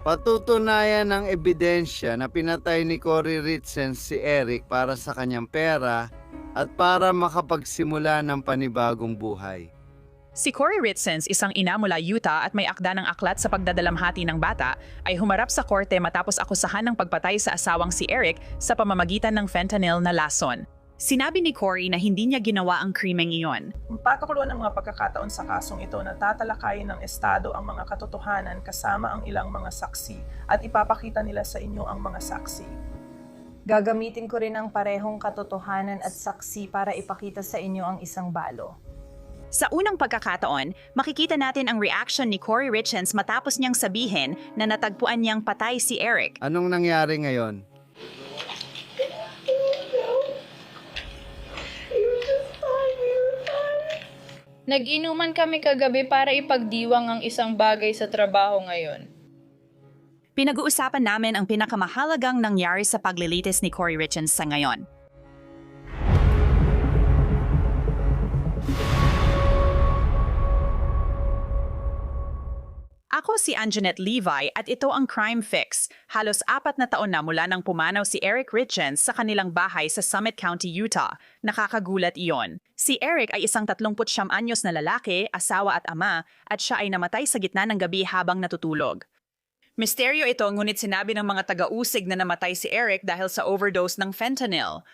Patutunayan ng ebidensya na pinatay ni Corey Ritchens si Eric para sa kanyang pera at para makapagsimula ng panibagong buhay. Si Corey Ritchens, isang ina mula Utah at may akda ng aklat sa pagdadalamhati ng bata, ay humarap sa korte matapos akusahan ng pagpatay sa asawang si Eric sa pamamagitan ng fentanyl na lason. Sinabi ni Corey na hindi niya ginawa ang krimeng iyon. Patukluan ang mga pagkakataon sa kasong ito na tatalakayin ng Estado ang mga katotohanan kasama ang ilang mga saksi at ipapakita nila sa inyo ang mga saksi. Gagamitin ko rin ang parehong katotohanan at saksi para ipakita sa inyo ang isang balo. Sa unang pagkakataon, makikita natin ang reaction ni Corey Ritchens matapos niyang sabihin na natagpuan niyang patay si Eric. Anong nangyari ngayon? Nag-inuman kami kagabi para ipagdiwang ang isang bagay sa trabaho ngayon. Pinag-uusapan namin ang pinakamahalagang nangyari sa paglilitis ni Corey Ritchens sa ngayon. Ako si Anjanette Levi at ito ang Crime Fix. Halos 4 na taon na mula nang pumanaw si Eric Ritchens sa kanilang bahay sa Summit County, Utah. Nakakagulat iyon. Si Eric ay isang 39 anyos na lalaki, asawa at ama, at siya ay namatay sa gitna ng gabi habang natutulog. Misteryo ito, ngunit sinabi ng mga taga-usig na namatay si Eric dahil sa overdose ng fentanyl.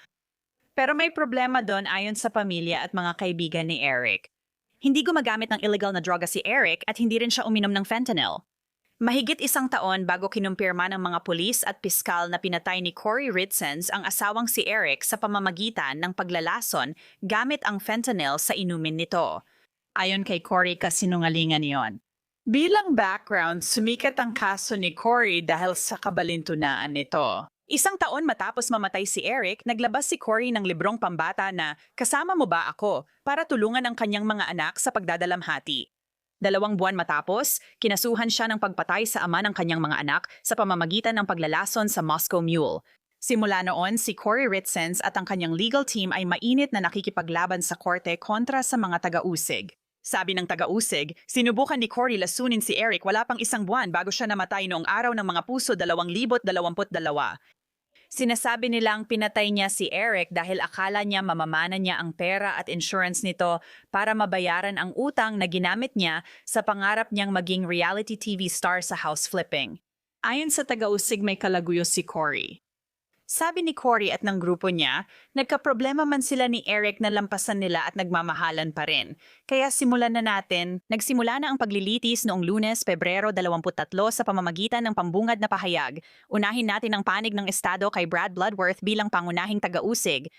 Pero may problema doon ayon sa pamilya at mga kaibigan ni Eric. Hindi gumagamit ng illegal na droga si Eric at hindi rin siya uminom ng fentanyl. Mahigit 1 taon bago kinumpirma ng mga pulis at piskal na pinatay ni Corey Ritchens ang asawang si Eric sa pamamagitan ng paglalason gamit ang fentanyl sa inumin nito. Ayon kay Corey, kasinungalingan yon. Bilang background, sumikat ang kaso ni Corey dahil sa kabalintunaan nito. 1 taon matapos mamatay si Eric, naglabas si Corey ng librong pambata na "Kasama mo ba ako?" para tulungan ang kanyang mga anak sa pagdadalamhati. 2 buwan matapos, kinasuhan siya ng pagpatay sa ama ng kanyang mga anak sa pamamagitan ng paglalason sa Moscow Mule. Simula noon, si Corey Ritchens at ang kanyang legal team ay mainit na nakikipaglaban sa korte kontra sa mga taga-usig. Sabi ng taga-usig, sinubukan ni Corey lasunin si Eric wala pang 1 buwan bago siya namatay noong araw ng mga puso 2022. Sinasabi nilang pinatay niya si Eric dahil akala niya mamamana niya ang pera at insurance nito para mabayaran ang utang na ginamit niya sa pangarap niyang maging reality TV star sa house flipping. Ayon sa taga-usig, may kalaguyo si Corey. Sabi ni Corey at ng grupo niya, nagkaproblema man sila ni Eric na lampasan nila at nagmamahalan pa rin. Kaya simulan na natin. Nagsimula na ang paglilitis noong Lunes, Pebrero 23 sa pamamagitan ng pambungad na pahayag. Unahin natin ang panig ng Estado kay Brad Bloodworth bilang pangunahing taga-usig.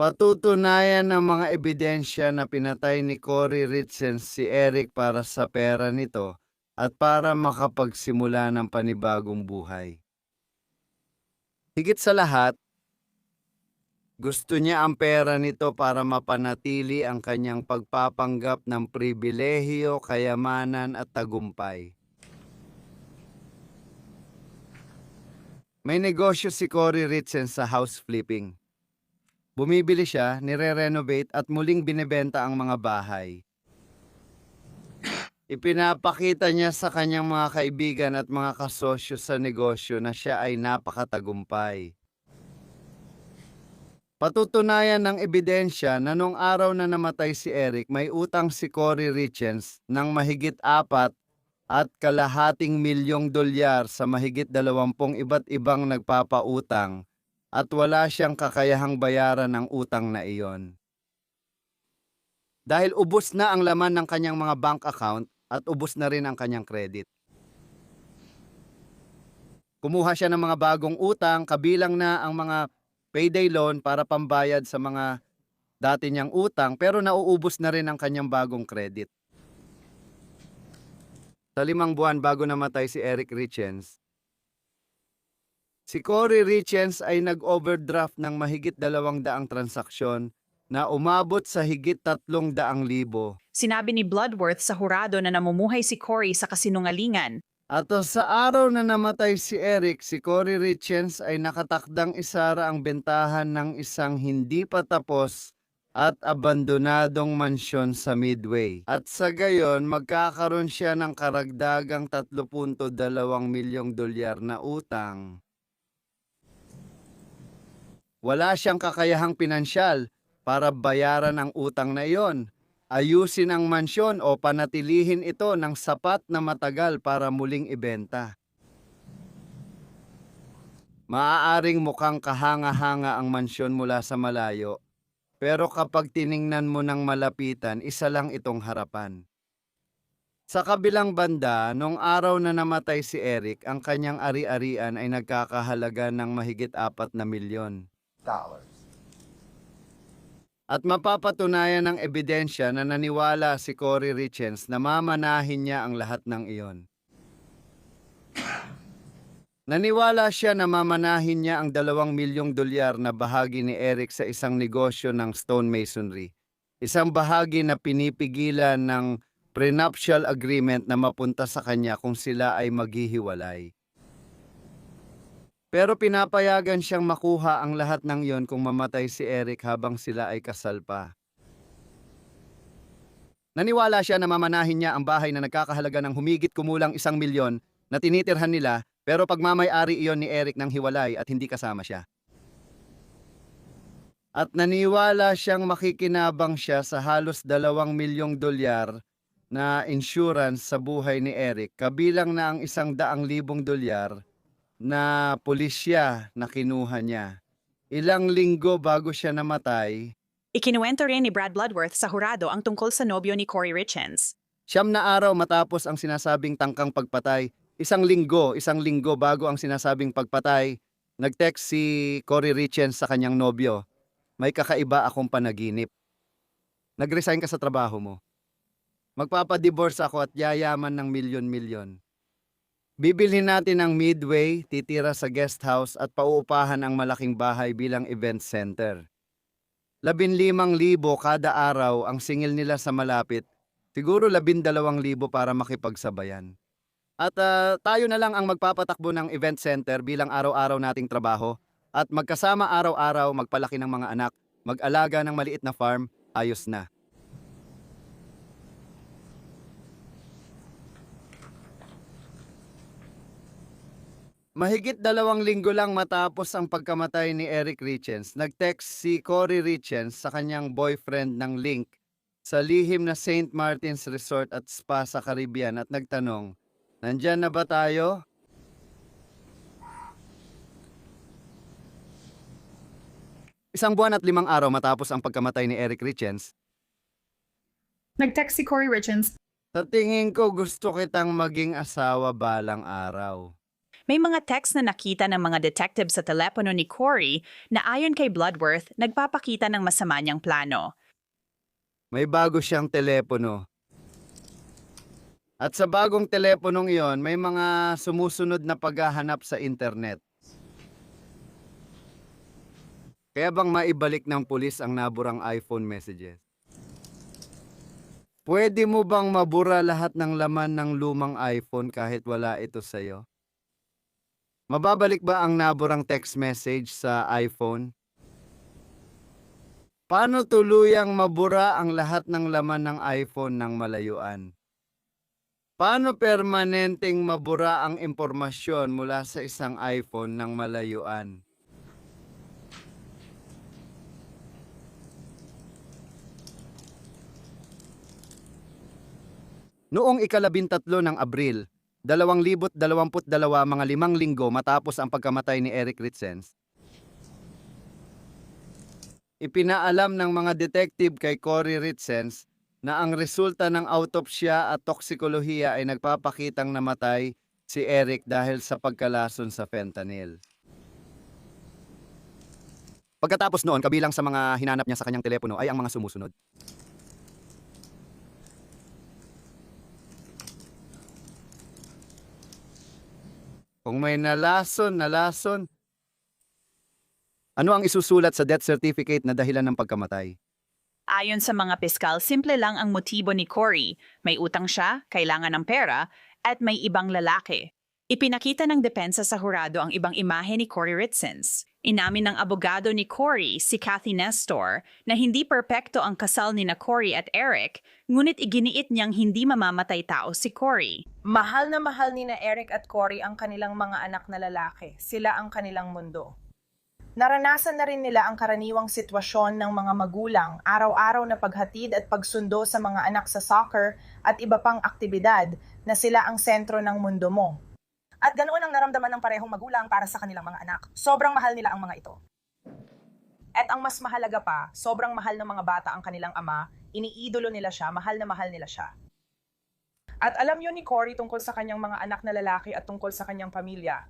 Patutunayan ng mga ebidensya na pinatay ni Corey Ritchens si Eric para sa pera nito at para makapagsimula ng panibagong buhay. Higit sa lahat, gusto niya ang pera nito para mapanatili ang kanyang pagpapanggap ng pribilehiyo, kayamanan at tagumpay. May negosyo si Corey Ritchens sa house flipping. Bumibili siya, nire-renovate at muling binebenta ang mga bahay. Ipinapakita niya sa kanyang mga kaibigan at mga kasosyo sa negosyo na siya ay napakatagumpay. Patutunayan ng ebidensya na nung araw na namatay si Eric, may utang si Corey Ritchens ng mahigit 4.5 milyong dolyar sa mahigit 20 iba't ibang nagpapautang at wala siyang kakayahang bayaran ang utang na iyon. Dahil ubos na ang laman ng kanyang mga bank account, at ubos na rin ang kanyang credit. Kumuha siya ng mga bagong utang, kabilang na ang mga payday loan para pambayad sa mga dati niyang utang, pero nauubos na rin ang kanyang bagong credit. Sa 5 buwan bago namatay si Eric Ritchens, si Corey Ritchens ay nag-overdraft ng mahigit 200 transaksyon na umabot sa higit 300,000. Sinabi ni Bloodworth sa hurado na namumuhay si Corey sa kasinungalingan. At sa araw na namatay si Eric, si Corey Ritchens ay nakatakdang isara ang bentahan ng isang hindi pa tapos at abandonadong mansyon sa Midway. At sa gayon, magkakaroon siya ng karagdagang 3.2 milyong dolyar na utang. Wala siyang kakayahang pinansyal para bayaran ang utang na iyon, ayusin ang mansyon o panatilihin ito ng sapat na matagal para muling ibenta. Maaaring mukhang kahanga-hanga ang mansyon mula sa malayo, pero kapag tiningnan mo ng malapitan, isa lang itong harapan. Sa kabilang banda, nung araw na namatay si Eric, ang kanyang ari-arian ay nagkakahalaga ng mahigit 4 na milyon. At mapapatunayan ng ebidensya na naniwala si Cory Richens na mamanahin niya ang lahat ng iyon. Naniwala siya na mamanahin niya ang 2 milyong dolyar na bahagi ni Eric sa isang negosyo ng stonemasonry. Isang bahagi na pinipigilan ng prenuptial agreement na mapunta sa kanya kung sila ay maghihiwalay. Pero pinapayagan siyang makuha ang lahat ng iyon kung mamatay si Eric habang sila ay kasal pa. Naniwala siya na mamanahin niya ang bahay na nagkakahalaga ng humigit kumulang 1 milyon na tinitirhan nila, pero pagmamay-ari iyon ni Eric nang hiwalay at hindi kasama siya. At naniwala siyang makikinabang siya sa halos 2 milyong dolyar na insurance sa buhay ni Eric, kabilang na ang 100,000 dolyar na pulisya na kinuha niya. Ilang linggo bago siya namatay, Ikinuwento rin ni Brad Bloodworth sa hurado ang tungkol sa nobyo ni Cory Richens. 9 na araw matapos ang sinasabing tangkang pagpatay, isang linggo bago ang sinasabing pagpatay, nag-text si Cory Richens sa kanyang nobyo, "May kakaiba akong panaginip. Nag-resign ka sa trabaho mo. Magpapadivorce ako at yayaman ng milyon-milyon. Bibilhin natin ang Midway, titira sa guest house at pauupahan ang malaking bahay bilang event center. 15,000 kada araw ang singil nila sa malapit, siguro 12,000 para makipagsabayan. At tayo na lang ang magpapatakbo ng event center bilang araw-araw nating trabaho at magkasama araw-araw magpalaki ng mga anak, mag-alaga ng maliit na farm, ayos na." Mahigit 2 linggo lang matapos ang pagkamatay ni Eric Richens, nag-text si Cory Richens sa kanyang boyfriend ng link sa lihim na St. Martin's Resort at Spa sa Caribbean at nagtanong, "Nandyan na ba tayo?" Isang buwan at 5 araw matapos ang pagkamatay ni Eric Richens, Nag-text si Cory Richens. "Sa tingin ko gusto kitang maging asawa balang araw." May mga text na nakita ng mga detective sa telepono ni Cory na ayon kay Bloodworth, nagpapakita ng masama niyang plano. May bago siyang telepono. At sa bagong teleponong iyon, may mga sumusunod na paghahanap sa internet. Kaya bang maibalik ng pulis ang naburang iPhone messages? Pwede mo bang mabura lahat ng laman ng lumang iPhone kahit wala ito sa'yo? Mababalik ba ang naburang text message sa iPhone? Paano tuluyang mabura ang lahat ng laman ng iPhone ng malayuan? Paano permanenteng mabura ang impormasyon mula sa isang iPhone ng malayuan? Noong 13 ng Abril, 2022, mga 5 linggo matapos ang pagkamatay ni Eric Richens, ipinaalam ng mga detective kay Cory Richens na ang resulta ng autopsya at toksikolohiya ay nagpapakitang namatay si Eric dahil sa pagkalason sa fentanyl. Pagkatapos noon, kabilang sa mga hinanap niya sa kanyang telepono ay ang mga sumusunod. Kung may nalason. Ano ang isusulat sa death certificate na dahilan ng pagkamatay? Ayon sa mga piskal, simple lang ang motibo ni Cory. May utang siya, kailangan ng pera, at may ibang lalaki. Ipinakita ng depensa sa hurado ang ibang imahe ni Cory Richens. Inamin ng abogado ni Cory, si Kathy Nestor, na hindi perpekto ang kasal ni na Cory at Eric, ngunit iginiit niyang hindi mamamatay tao si Cory. Mahal ni na Eric at Cory ang kanilang mga anak na lalaki. Sila ang kanilang mundo. Naranasan na rin nila ang karaniwang sitwasyon ng mga magulang, araw-araw na paghatid at pagsundo sa mga anak sa soccer at iba pang aktibidad na sila ang sentro ng mundo mo. At ganoon ang naramdaman ng parehong magulang para sa kanilang mga anak. Sobrang mahal nila ang mga ito. At ang mas mahalaga pa, sobrang mahal ng mga bata ang kanilang ama, iniidolo nila siya, mahal nila siya. At alam yun ni Cory tungkol sa kanyang mga anak na lalaki at tungkol sa kanyang pamilya.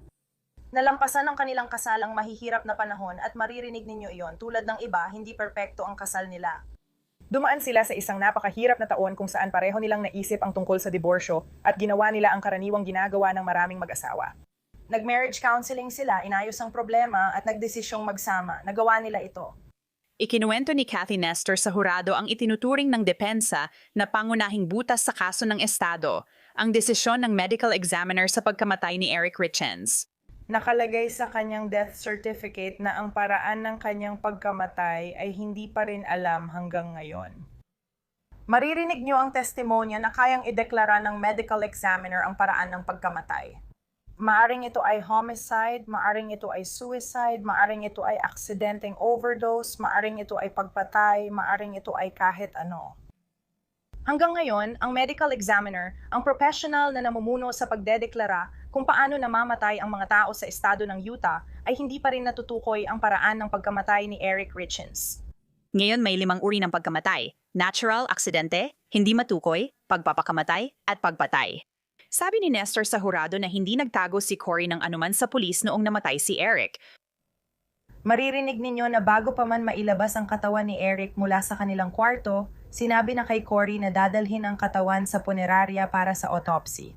Nalampasan ng kanilang kasal ang mahihirap na panahon at maririnig ninyo iyon. Tulad ng iba, hindi perpekto ang kasal nila. Dumaan sila sa isang napakahirap na taon kung saan pareho nilang naisip ang tungkol sa diborsyo at ginawa nila ang karaniwang ginagawa ng maraming mag-asawa. Nag-marriage counseling sila, inayos ang problema at nagdesisyong magsama. Nagawa nila ito. Ikinuwento ni Kathy Nestor sa hurado ang itinuturing ng depensa na pangunahing butas sa kaso ng Estado, ang desisyon ng medical examiner sa pagkamatay ni Eric Richens. Nakalagay sa kanyang death certificate na ang paraan ng kanyang pagkamatay ay hindi pa rin alam hanggang ngayon. Maririnig niyo ang testimonya na kayang ideklara ng medical examiner ang paraan ng pagkamatay. Maaring ito ay homicide, maaring ito ay suicide, maaring ito ay aksidenteng overdose, maaring ito ay pagpatay, maaring ito ay kahit ano. Hanggang ngayon, ang medical examiner, ang professional na namumuno sa pagdedeklara kung paano namamatay ang mga tao sa estado ng Utah, ay hindi pa rin natutukoy ang paraan ng pagkamatay ni Eric Richens. Ngayon may 5 uri ng pagkamatay: natural, aksidente, hindi matukoy, pagpapakamatay, at pagpatay. Sabi ni Nestor sa hurado na hindi nagtago si Cory ng anuman sa pulis noong namatay si Eric. Maririnig ninyo na bago pa man mailabas ang katawan ni Eric mula sa kanilang kwarto, sinabi na kay Cory na dadalhin ang katawan sa punerarya para sa autopsy.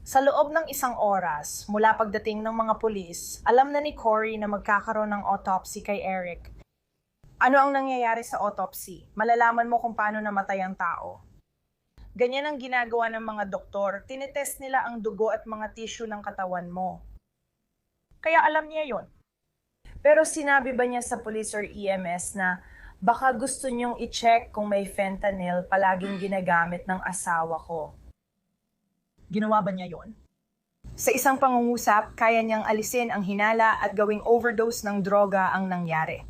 Sa loob ng 1 oras, mula pagdating ng mga pulis, alam na ni Cory na magkakaroon ng autopsy kay Eric. Ano ang nangyayari sa autopsy? Malalaman mo kung paano namatay ang tao. Ganyan ang ginagawa ng mga doktor. Tinetest nila ang dugo at mga tissue ng katawan mo. Kaya alam niya yon. Pero sinabi ba niya sa police or EMS na baka gusto niyong i-check kung may fentanyl palaging ginagamit ng asawa ko? Ginawa ba niya yon? Sa isang pangungusap, kaya niyang alisin ang hinala at gawing overdose ng droga ang nangyari.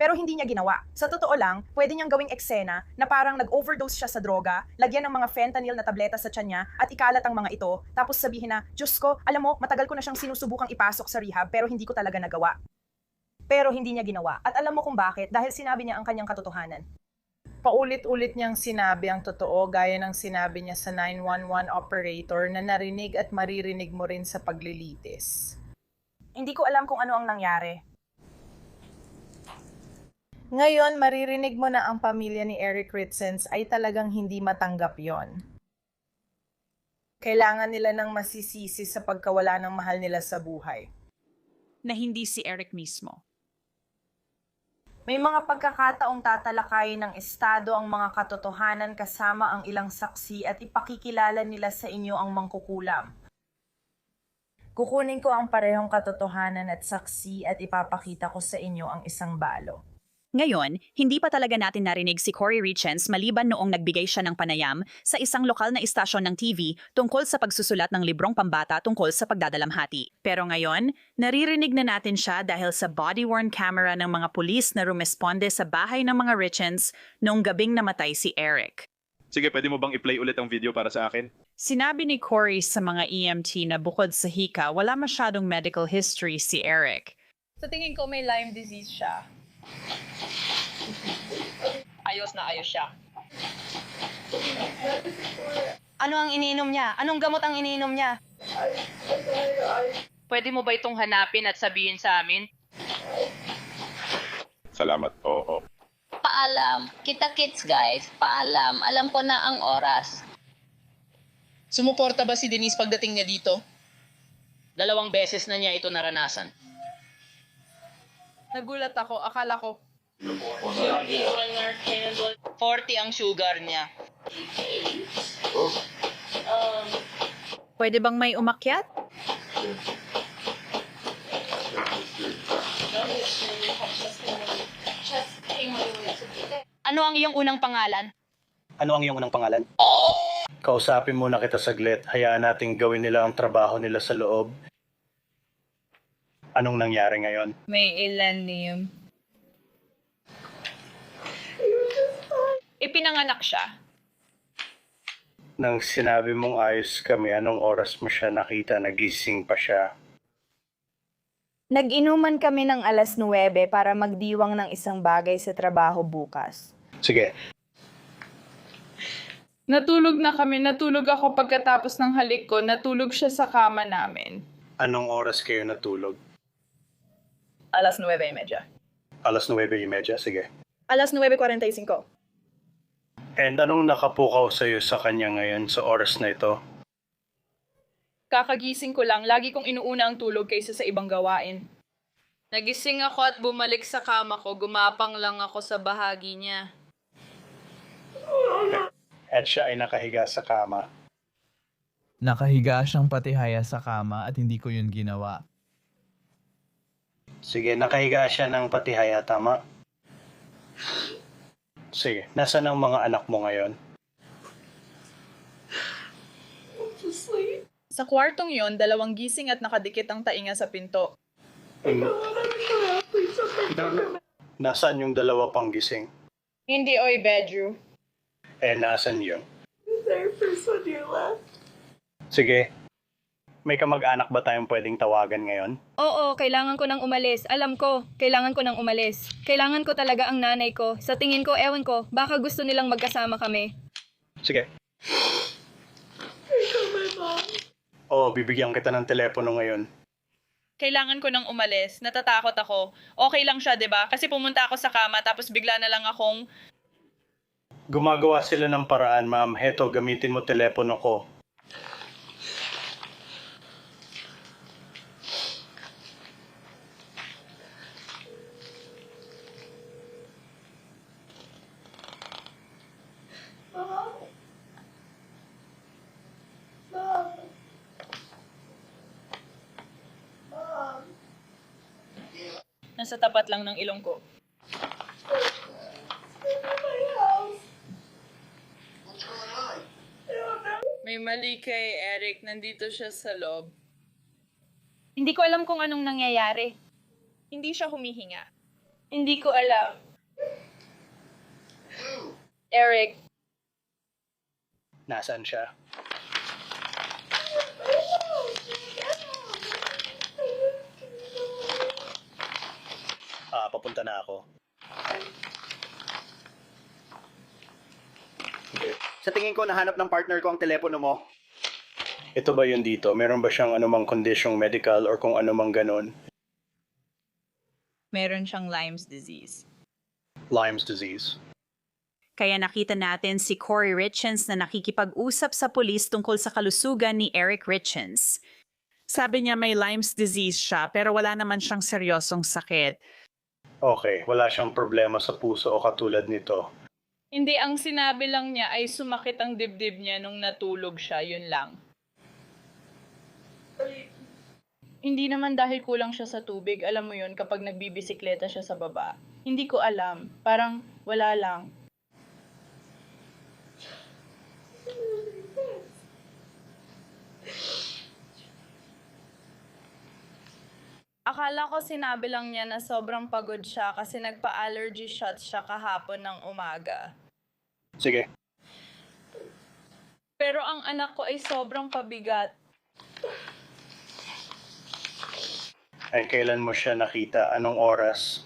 Pero hindi niya ginawa. Sa totoo lang, pwede niyang gawing eksena na parang nag-overdose siya sa droga, lagyan ng mga fentanyl na tableta sa tiyan niya at ikalat ang mga ito, tapos sabihin na, Diyos ko, alam mo, matagal ko na siyang sinusubukang ipasok sa rehab pero hindi ko talaga nagawa. Pero hindi niya ginawa. At alam mo kung bakit? Dahil sinabi niya ang kanyang katotohanan. Paulit-ulit niyang sinabi ang totoo gaya ng sinabi niya sa 911 operator na narinig at maririnig mo rin sa paglilitis. Hindi ko alam kung ano ang nangyari. Ngayon, maririnig mo na ang pamilya ni Eric Richens ay talagang hindi matanggap yon. Kailangan nila ng masisisi sa pagkawala ng mahal nila sa buhay. Na hindi si Eric mismo. May mga pagkakataong tatalakayin ng estado ang mga katotohanan kasama ang ilang saksi at ipakikilala nila sa inyo ang mangkukulam. Kukunin ko ang parehong katotohanan at saksi at ipapakita ko sa inyo ang isang balo. Ngayon, hindi pa talaga natin narinig si Cory Richens maliban noong nagbigay siya ng panayam sa isang lokal na istasyon ng TV tungkol sa pagsusulat ng librong pambata tungkol sa pagdadalamhati. Pero ngayon, naririnig na natin siya dahil sa body-worn camera ng mga pulis na rumesponde sa bahay ng mga Richens noong gabing namatay si Eric. Sige, pwede mo bang i-play ulit ang video para sa akin? Sinabi ni Cory sa mga EMT na bukod sa hika, wala masyadong medical history si Eric. Sa tingin ko may Lyme disease siya. Ayos na ayos siya. Ano ang iniinom niya? Anong gamot ang iniinom niya? Pwede mo ba itong hanapin at sabihin sa amin? Salamat, oo. Paalam. Kita-kits guys. Paalam. Alam ko na ang oras. Sumuporta ba si Denise pagdating niya dito? 2 beses na niya ito naranasan. Nagulat ako, akala ko 40 ang sugar niya. Pwede bang may umakyat? Ano ang iyong unang pangalan? Ano ang iyong unang pangalan? Kausapin muna kita saglit. Hayaan nating gawin nila ang trabaho nila sa loob. Anong nangyari ngayon? May ilan name. Ipinanganak siya. Nang sinabi mong ayos kami, anong oras mo siya nakita? Nagising pa siya. Nag-inuman kami ng alas 9 para magdiwang ng isang bagay sa trabaho bukas. Sige, Natulog na kami. Natulog ako pagkatapos ng halik ko. Natulog siya sa kama namin. anong oras kayo natulog? Alas 9:30. Alas 9:30? Sige. Alas 9:45. And anong nakapukaw sa'yo sa kanya ngayon sa oras na ito? Kakagising ko lang. Lagi kong inuuna ang tulog kaysa sa ibang gawain. Nagising ako at bumalik sa kama ko. Gumapang lang ako sa bahagi niya. At siya ay nakahiga sa kama. Nakahiga siyang patihaya sa kama at hindi ko yun ginawa. Sige, nakahiga siya ng patihaya, tama? Sige, nasaan ang mga anak mo ngayon? Sa kwartong yon, 2 gising at nakadikit ang tainga sa pinto. Nasaan yung 2 pang gising? Hindi, oy, bedroom. Nasaan yun? Sige. May kamag-anak ba tayong pwedeng tawagan ngayon? Oo, kailangan ko nang umalis. Alam ko, kailangan ko nang umalis. Kailangan ko talaga ang nanay ko. Sa tingin ko, ewan ko, baka gusto nilang magkasama kami. Sige. Oo, bibigyan kita ng telepono ngayon. Kailangan ko nang umalis. Natatakot ako. Okay lang siya, 'di ba? Kasi pumunta ako sa kama tapos bigla na lang akong Gumagawa sila ng paraan, ma'am. Heto, gamitin mo telepono ko. nasa tapat lang ng ilong ko. May mali kay Eric. Nandito siya sa loob. Hindi ko alam kung anong nangyayari. Hindi siya humihinga. Hindi ko alam. Eric, Nasaan siya? Papunta na ako. Sa tingin ko, nahanap ng partner ko ang telepono mo. Ito ba yun dito? Meron ba siyang anumang kondisyong medical or kung anumang ganon? Meron siyang Lyme's disease. Lyme's disease. Kaya nakita natin si Corey Richens na nakikipag-usap sa pulis tungkol sa kalusugan ni Eric Richens. Sabi niya may Lyme's disease siya pero wala naman siyang seryosong sakit. Okay, wala siyang problema sa puso o katulad nito. Hindi, ang sinabi lang niya ay sumakit ang dibdib niya nung natulog siya. Yun lang. hindi naman dahil kulang siya sa tubig. Alam mo yun, kapag nagbibisikleta siya sa baba. Hindi ko alam. Parang wala lang. Akala ko sinabi lang niya na sobrang pagod siya kasi nagpa-allergy shot siya kahapon ng umaga. Sige. Pero ang anak ko ay sobrang pabigat. Ay, kailan mo siya nakita? Anong oras?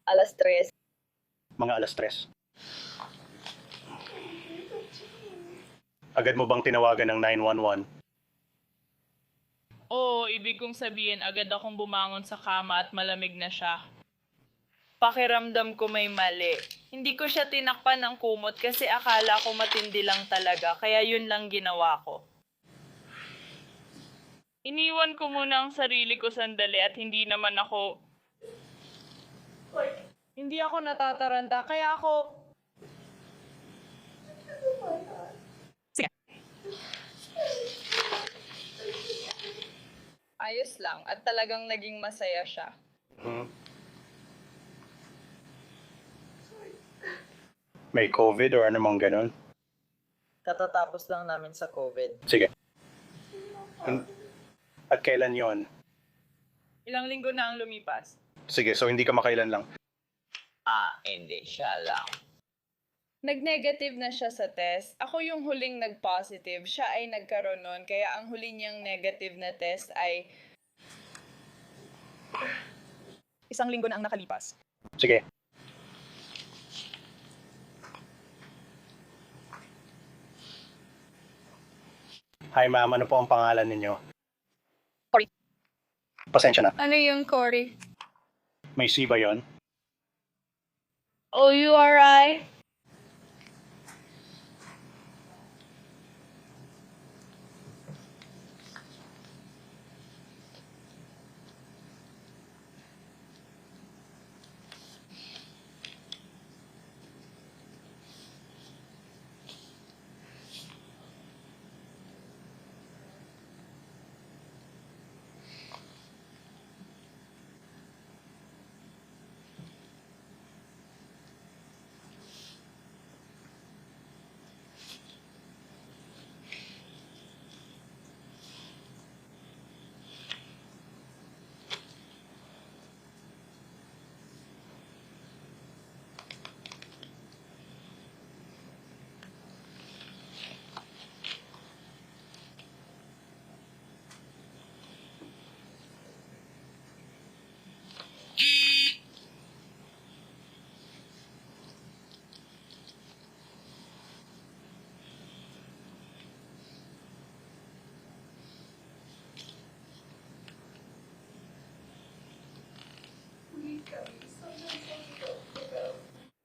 Alas 3. Mga alas 3. Agad mo bang tinawagan ng 911? Oo, ibig kong sabihin agad akong bumangon sa kama at malamig na siya. Pakiramdam ko may mali. Hindi ko siya tinakpan ng kumot kasi akala ko matindi lang talaga, kaya yun lang ginawa ko. Iniwan ko muna ang sarili ko sandali at hindi naman ako... Hindi ako natataranta, kaya ako... Sige, Ayos lang at talagang naging masaya siya. May COVID or anumang ganun? Katatapos lang namin sa COVID. Sige. At kailan yon? Ilang linggo na ang lumipas. Sige, so hindi ka makailan lang. Hindi siya lang. Nag-negative na siya sa test. Ako yung huling nag-positive. Siya ay nagkaroon nun. Kaya ang huli niyang negative na test ay 1 linggo na ang nakalipas. Sige. Hi ma'am, ano po ang pangalan ninyo? Cory. Pasensya na. Ano yung Cory? May C ba yon? OURI.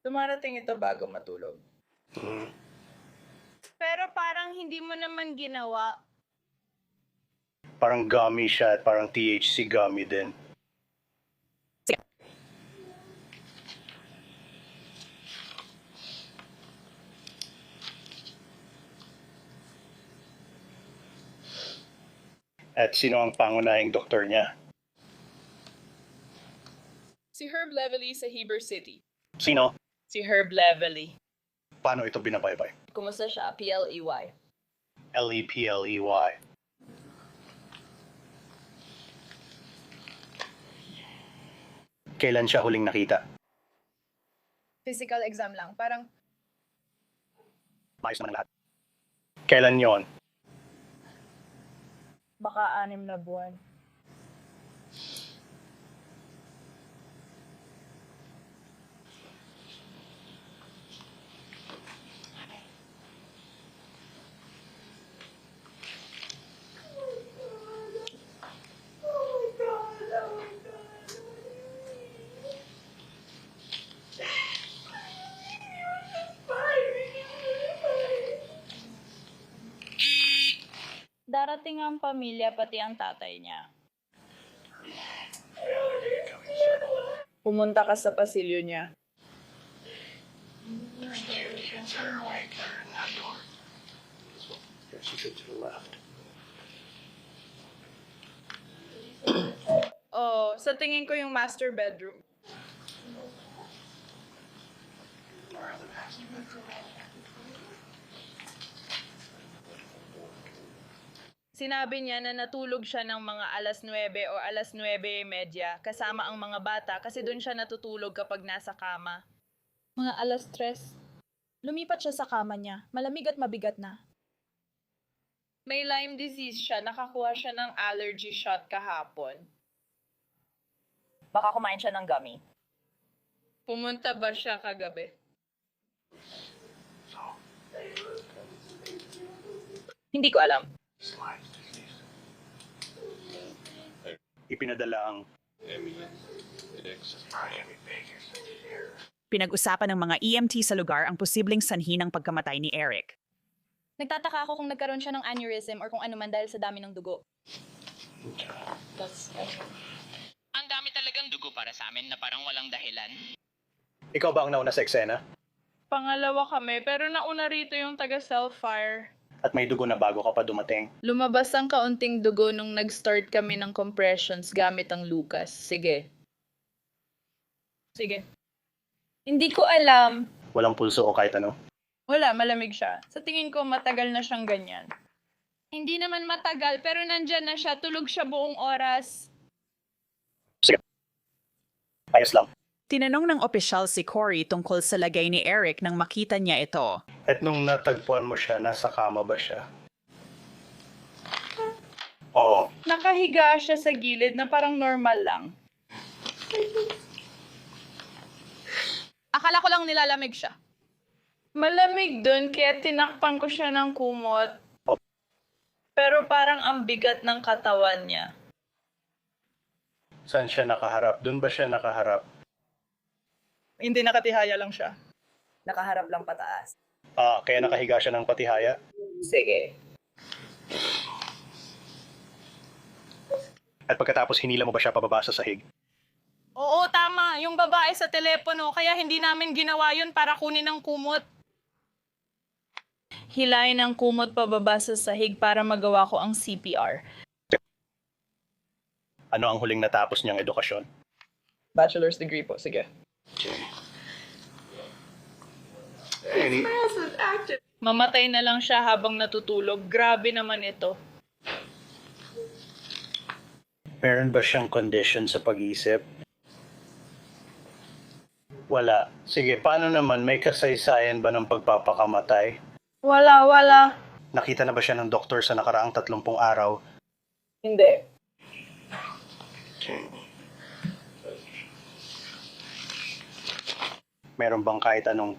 Dumarating ito bago matulog. Pero parang hindi mo naman ginawa. Parang gummy siya at parang THC gummy din. At sino ang pangunahing doktor niya? Si Herb Levely sa Heber City. Sino? Si Herb Levely. Paano ito binabaybay? Kumusta siya? PLEY. Lepley. Kailan siya huling nakita? Physical exam lang. Parang Maayos naman ang lahat. Kailan yon? Baka 6 na buwan. Darating ang pamilya, pati ang tatay niya. Pumunta ka sa pasilyo niya. Oh, sa tingin ko yung master bedroom. Sinabi niya na natulog siya ng mga 9:00 o 9:30 kasama ang mga bata kasi doon siya natutulog kapag nasa kama. Mga 3:00. Lumipat siya sa kama niya. Malamig at mabigat na. May Lyme disease siya. Nakakuha siya ng allergy shot kahapon. Baka kumain siya ng gummy. Pumunta ba siya kagabi? Hindi ko alam. Ipinadala ang Pinag-usapan ng mga EMT sa lugar ang posibleng sanhi ng pagkamatay ni Eric. nagtataka ako kung nagkaroon siya ng aneurysm or kung ano man dahil sa dami ng dugo. Ang dami talagang dugo para sa amin na parang walang dahilan. Ikaw ba ang nauna sa eksena? Pangalawa kami, pero nauna rito yung taga-self-fire. At may dugo na bago ka pa dumating. Lumabas ang kaunting dugo nung nag-start kami ng compressions gamit ang Lucas. Sige. Sige. Hindi ko alam. Walang pulso o kahit ano. Wala, malamig siya. Sa tingin ko, matagal na siyang ganyan. Hindi naman matagal, pero nandyan na siya. Tulog siya buong oras. Sige. Ayos lang. Tinanong ng opisyal si Cory tungkol sa lagay ni Eric nang makita niya ito. At nung natagpuan mo siya, nasa kama ba siya? Oo. Nakahiga siya sa gilid na parang normal lang. Akala ko lang nilalamig siya. Malamig dun, kaya tinakpan ko siya ng kumot. Pero parang ang bigat ng katawan niya. Saan siya nakaharap? Doon ba siya nakaharap? Hindi, nakatihaya lang siya. Nakaharap lang pataas. Kaya nakahiga siya ng patihaya? Sige. At pagkatapos hinila mo ba siya pababa sa sahig? Oo, tama. Yung babae sa telepono, kaya hindi namin ginawa yun para kunin ang kumot. Hilayin ang kumot pababa sa sahig para magawa ko ang CPR. Ano ang huling natapos niyang edukasyon? Bachelor's degree po, sige. Mamatay na lang siya habang natutulog. Grabe naman ito. Meron ba siyang condition sa pag-iisip? Wala. Sige, paano naman? May kasaysayan ba ng pagpapakamatay? Wala. Nakita na ba siya ng doktor sa nakaraang 30 araw? Hindi. Meron bang kahit anong...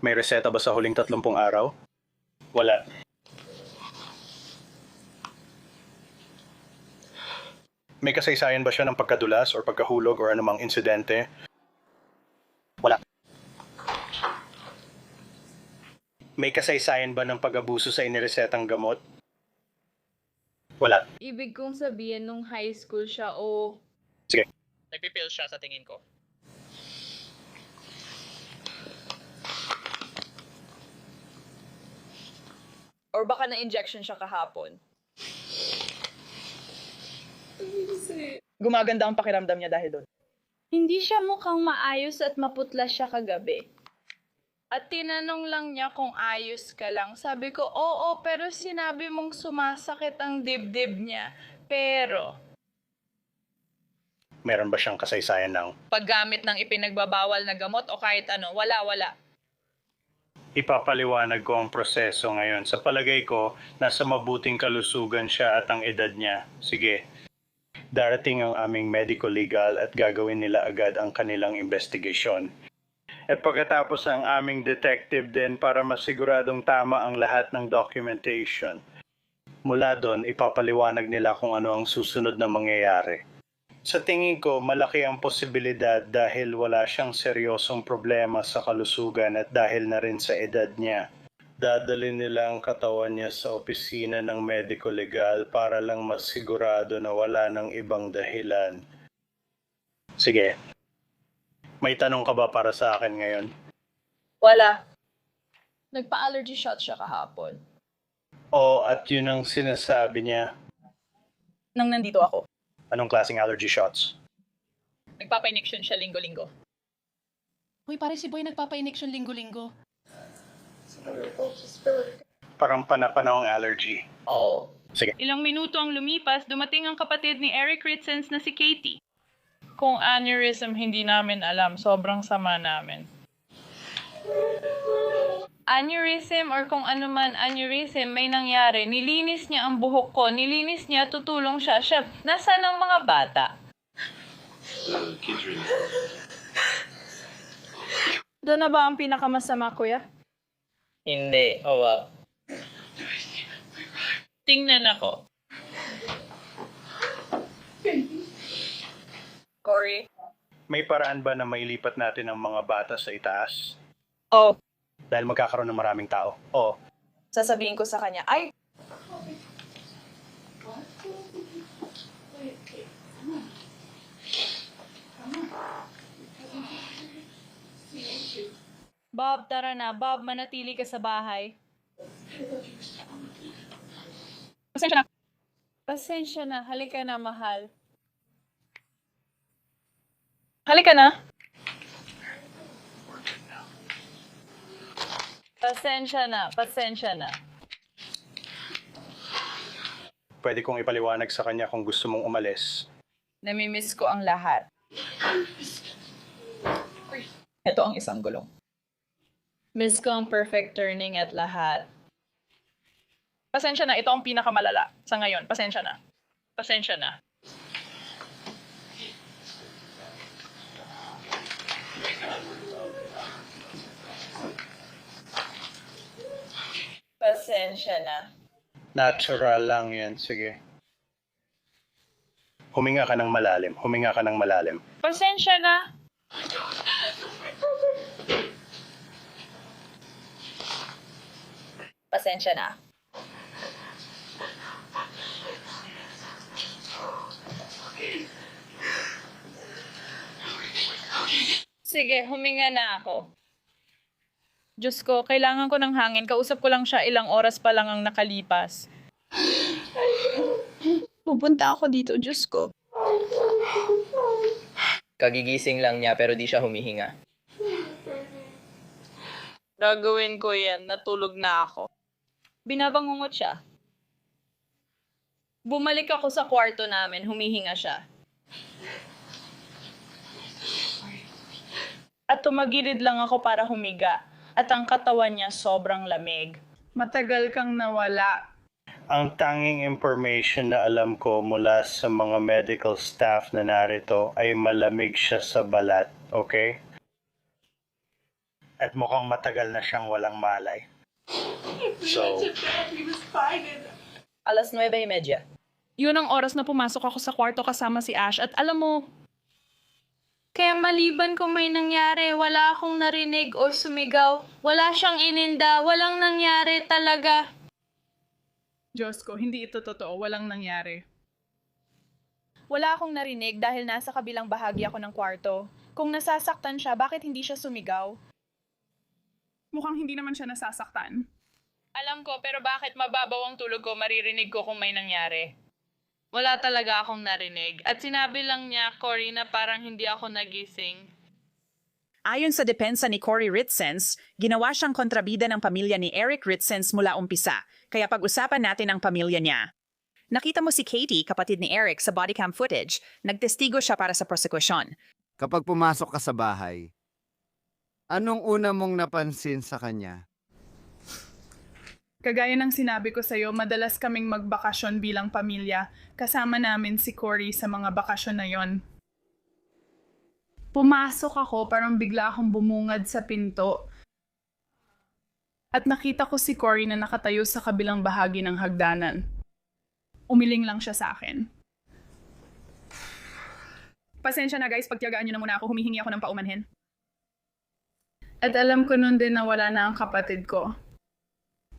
May reseta ba sa huling 30 araw? Wala. May kasaysayan ba siya ng pagkadulas or pagkahulog or anumang insidente? Wala. May kasaysayan ba ng pag-abuso sa iniresetang gamot? Wala. Ibig kong sabihin nung high school siya o... Sige. Nagpipil siya sa tingin ko. Or baka na-injection siya kahapon. Gumaganda ang pakiramdam niya dahil doon. Hindi siya mukhang maayos at maputla siya kagabi. At tinanong lang niya kung ayos ka lang. Sabi ko, oo, pero sinabi mong sumasakit ang dibdib niya. Pero, Meron ba siyang kasaysayan ng paggamit ng ipinagbabawal na gamot o kahit ano, wala. ipapaliwanag ko ang proseso ngayon. Sa palagay ko, nasa mabuting kalusugan siya at ang edad niya. Sige. Darating ang aming medico-legal at gagawin nila agad ang kanilang investigasyon. At pagkatapos ang aming detective din para masiguradong tama ang lahat ng documentation. Mula doon, ipapaliwanag nila kung ano ang susunod na mangyayari. Sa tingin ko, malaki ang posibilidad dahil wala siyang seryosong problema sa kalusugan at dahil na rin sa edad niya. Dadalhin nila ang katawan niya sa opisina ng medico-legal para lang masigurado na wala ng ibang dahilan. Sige. May tanong ka ba para sa akin ngayon? Wala. Nagpa-allergy shot siya kahapon. Oo, at yun ang sinasabi niya. Nang nandito ako. Anong klaseng allergy shots? Nagpapa-injection siya linggo-linggo. Uy, pare si Boy nagpapa-injection linggo-linggo. Parang pana-panahong allergy. Oo. Sige. Ilang minuto ang lumipas, dumating ang kapatid ni Eric Ritzens na si Katie. Kung aneurysm, hindi namin alam. Sobrang sama namin. Aneurysm or kung ano man aneurysm, may nangyari. Nilinis niya ang buhok ko. Nilinis niya, tutulong siya. Nasaan ang mga bata? Doon na ba ang pinakamasama, kuya? Hindi, wow. Tingnan ako. Cory? May paraan ba na mailipat natin ang mga bata sa itaas? Oh, Dahil magkakaroon ng maraming tao. Oo. sasabihin ko sa kanya, ay, Bob, tara na. Bob, manatili ka sa bahay. Pasensya na. Pasensya na. Halika na, mahal. Halika na. Pasensya na. Pasensya na. Pwede kong ipaliwanag sa kanya kung gusto mong umalis. Namimiss ko ang lahat. Ito ang isang gulong. Miss ko ang perfect turning at lahat. Pasensya na, ito ang pinakamalala sa ngayon. Pasensya na. Pasensya na. Pasensya na. Natural lang yan. Sige. Huminga ka ng malalim. Huminga ka ng malalim. Pasensya na. Pasensya na. Sige, huminga na ako. Diyos ko, kailangan ko ng hangin. Kausap ko lang siya, ilang oras pa lang ang nakalipas. Pupunta ako dito, Diyos ko. Kagigising lang niya pero di siya humihinga. Gagawin ko yan, natulog na ako. Binabangungot siya. Bumalik ako sa kwarto namin, humihinga siya. At tumagilid lang ako para humiga. At ang katawan niya sobrang lamig. Matagal kang nawala. Ang tanging information na alam ko mula sa mga medical staff na narito ay malamig siya sa balat, okay? At mukhang matagal na siyang walang malay. So, 9:30. Yun ang oras na pumasok ako sa kwarto kasama si Ash at alam mo, kaya maliban kung may nangyari, wala akong narinig o sumigaw. Wala siyang ininda, walang nangyari talaga. Diyos ko, hindi ito totoo. Walang nangyari. Wala akong narinig dahil nasa kabilang bahagi ako ng kwarto. Kung nasasaktan siya, bakit hindi siya sumigaw? Mukhang hindi naman siya nasasaktan. Alam ko, pero bakit mababaw ang tulog ko, maririnig ko kung may nangyari? Wala talaga akong narinig. At sinabi lang niya, Cory, na parang hindi ako nagising. Ayon sa depensa ni Cory Ritzens, ginawa siyang kontrabida ng pamilya ni Eric Ritzens mula umpisa, kaya pag-usapan natin ang pamilya niya. Nakita mo si Katie, kapatid ni Eric, sa body cam footage. Nagtestigo siya para sa prosekusyon. Kapag pumasok ka sa bahay, anong una mong napansin sa kanya? Kagaya ng sinabi ko sa'yo, madalas kaming magbakasyon bilang pamilya. Kasama namin si Cory sa mga bakasyon na yon. Pumasok ako, parang bigla akong bumungad sa pinto. At nakita ko si Cory na nakatayo sa kabilang bahagi ng hagdanan. Umiling lang siya sa akin. Pasensya na guys, pagtiyagaan niyo na muna ako, humihingi ako ng paumanhin. At alam ko nun din na wala na ang kapatid ko.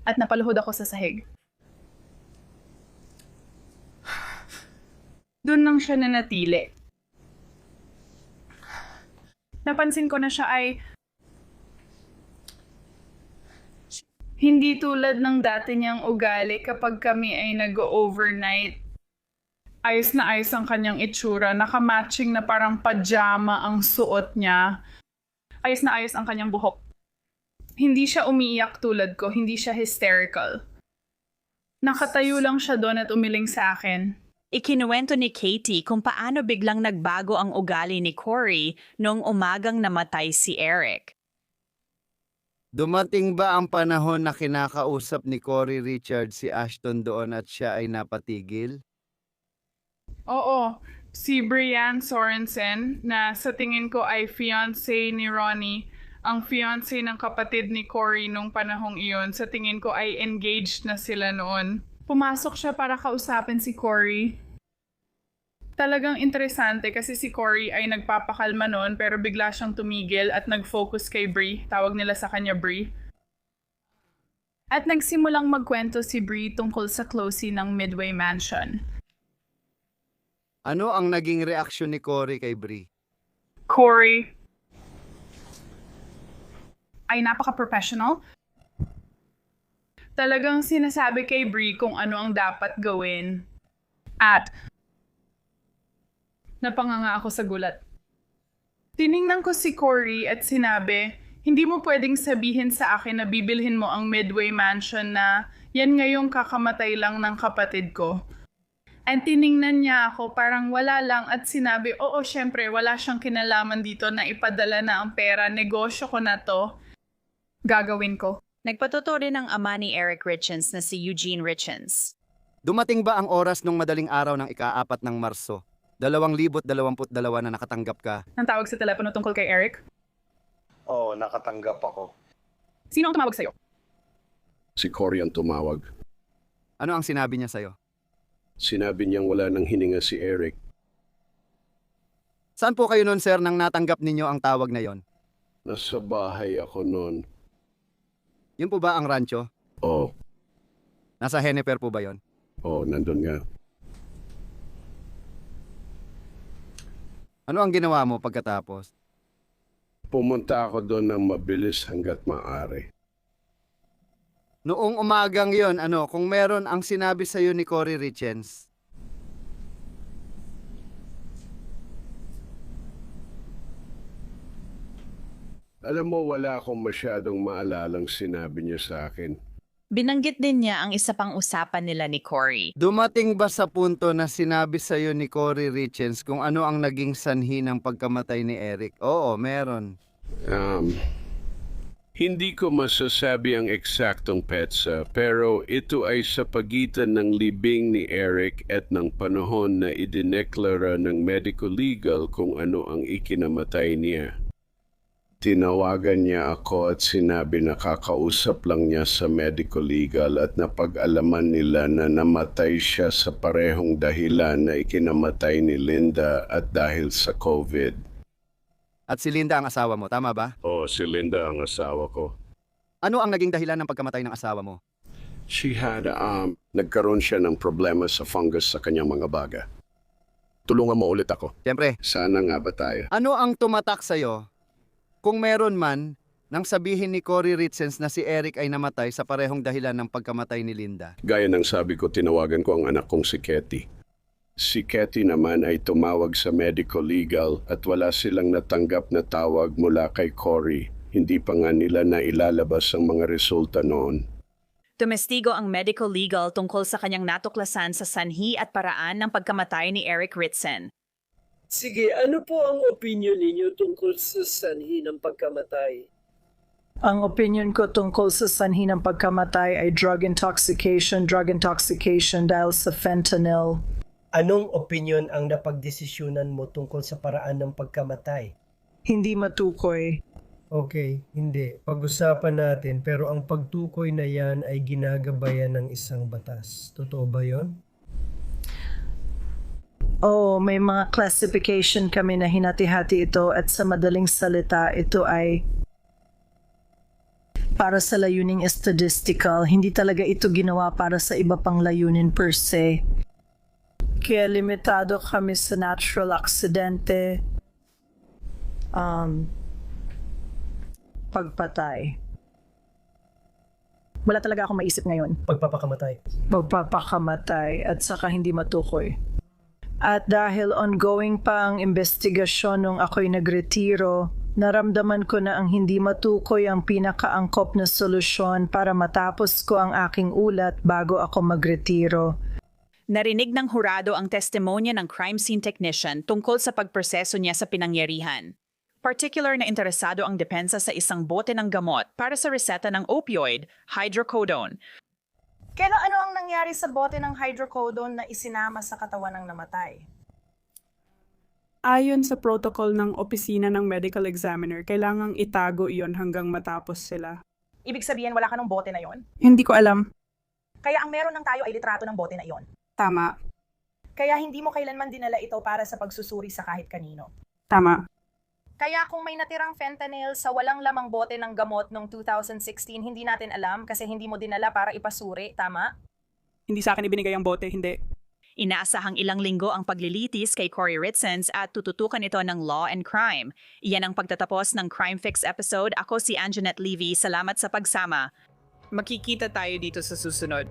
At napaluhod ako sa sahig. Doon lang siya nanatili. Napansin ko na siya ay hindi tulad ng dati niyang ugali kapag kami ay nag-overnight. Ayos na ayos ang kanyang itsura. Nakamatching na parang pajama ang suot niya. Ayos na ayos ang kanyang buhok. Hindi siya umiiyak tulad ko, hindi siya hysterical. Nakatayo lang siya doon at umiling sa akin. Ikinuwento ni Katie kung paano biglang nagbago ang ugali ni Cory noong umagang namatay si Eric. Dumating ba ang panahon na kinakausap ni Cory Richard si Ashton doon at siya ay napatigil? Oo, si Brianne Sorensen na sa tingin ko ay fiancé ni Ronnie, ang fiancé ng kapatid ni Cory nung panahong iyon, sa tingin ko ay engaged na sila noon. Pumasok siya para kausapin si Cory. Talagang interesante kasi si Cory ay nagpapakalma noon pero bigla siyang tumigil at nag-focus kay Brie. Tawag nila sa kanya Brie. At nagsimulang magkwento si Brie tungkol sa closing ng Midway Mansion. Ano ang naging reaksyon ni Cory kay Brie? Cory, ay napaka-professional. Talagang sinasabi kay Brie kung ano ang dapat gawin. At napanganga ako sa gulat. Tiningnan ko si Cory at sinabi, hindi mo pwedeng sabihin sa akin na bibilhin mo ang Midway Mansion na yan ngayong kakamatay lang ng kapatid ko. And tiningnan niya ako parang wala lang at sinabi, oo syempre wala siyang kinalaman dito na ipadala na ang pera, negosyo ko na to. Gagawin ko. Nagpatuto rin ang ama ni Eric Richens na si Eugene Richens. Dumating ba ang oras nung madaling araw ng ika-4 ng Marso? 2022 na nakatanggap ka. Nang tawag sa telepono tungkol kay Eric? Oo, nakatanggap ako. Sino ang tumawag sa'yo? Si Cory ang tumawag. Ano ang sinabi niya sa'yo? Sinabi niyang wala nang hininga si Eric. Saan po kayo noon, sir, nang natanggap ninyo ang tawag na yon? Nasa bahay ako noon. Yun po ba ang rancho? Oo, Nasa Hennifer po ba yon? nandun nga. Ano ang ginawa mo pagkatapos? Pumunta ako doon ng mabilis hanggat maaari. Noong umagang yon, kung meron ang sinabi sa'yo ni Cory Richens? Alam mo, wala akong masyadong maalalang sinabi niya sa akin. Binanggit din niya ang isa pang usapan nila ni Cory. Dumating ba sa punto na sinabi sa'yo ni Cory Richens kung ano ang naging sanhi ng pagkamatay ni Eric? Oo, meron. Hindi ko masasabi ang eksaktong petsa, pero ito ay sa pagitan ng libing ni Eric at ng panahon na idineklara ng medical legal kung ano ang ikinamatay niya. Tinawagan niya ako at sinabi na kakausap lang niya sa medical legal at napag-alaman nila na namatay siya sa parehong dahilan na ikinamatay ni Linda at dahil sa COVID. At si Linda ang asawa mo, tama ba? Oo, si Linda ang asawa ko. Ano ang naging dahilan ng pagkamatay ng asawa mo? She had, nagkaroon siya ng problema sa fungus sa kanyang mga baga. Tulungan mo ulit ako. Siyempre. Sana nga ba tayo? Ano ang tumatak sa'yo kung meron man nang sabihin ni Cory Richens na si Eric ay namatay sa parehong dahilan ng pagkamatay ni Linda? Gaya ng sabi ko, tinawagan ko ang anak kong si Ketty. Si Ketty naman ay tumawag sa medical legal at wala silang natanggap na tawag mula kay Cory. Hindi pa nga nila na ilalabas ang mga resulta noon. Tumestigo ang medical legal tungkol sa kanyang natuklasan sa sanhi at paraan ng pagkamatay ni Eric Ritsen. Sige, ano po ang opinion ninyo tungkol sa sanhi ng pagkamatay? Ang opinion ko tungkol sa sanhi ng pagkamatay ay drug intoxication dahil sa fentanyl. Anong opinion ang napagdesisyonan mo tungkol sa paraan ng pagkamatay? Hindi matukoy. Okay, hindi. Pag-usapan natin, pero ang pagtukoy na yan ay ginagabayan ng isang batas. Totoo ba yon? Oo, may mga classification kami na hinati-hati ito at sa madaling salita, ito ay para sa layuning statistical. Hindi talaga ito ginawa para sa iba pang layunin per se. Kaya limitado kami sa natural aksidente, pagpatay. Wala talaga akong maisip ngayon. Pagpapakamatay at saka hindi matukoy. At dahil ongoing pa ang investigasyon nung ako'y nagretiro, naramdaman ko na ang hindi matukoy ang pinakaangkop na solusyon para matapos ko ang aking ulat bago ako magretiro. Narinig ng hurado ang testimonya ng crime scene technician tungkol sa pagproseso niya sa pinangyarihan. Particular na interesado ang depensa sa isang bote ng gamot para sa reseta ng opioid, hydrocodone. Kaya ano ang nangyari sa bote ng hydrocodone na isinama sa katawan ng namatay? Ayon sa protocol ng opisina ng medical examiner, kailangang itago iyon hanggang matapos sila. Ibig sabihin wala ka ng bote na yon? Hindi ko alam. Kaya ang meron ng tayo ay litrato ng bote na iyon. Tama. Kaya hindi mo kailanman dinala ito para sa pagsusuri sa kahit kanino. Tama. Kaya kung may natirang fentanyl sa walang lamang bote ng gamot noong 2016, hindi natin alam kasi hindi mo dinala para ipasuri, tama? Hindi sa akin ibinigay ang bote, hindi. Inaasahang ilang linggo ang paglilitis kay Cory Ritzens at tututukan ito ng law and crime. Iyan ang pagtatapos ng Crime Fix episode. Ako si Anjanette Levy. Salamat sa pagsama. Makikita tayo dito sa susunod.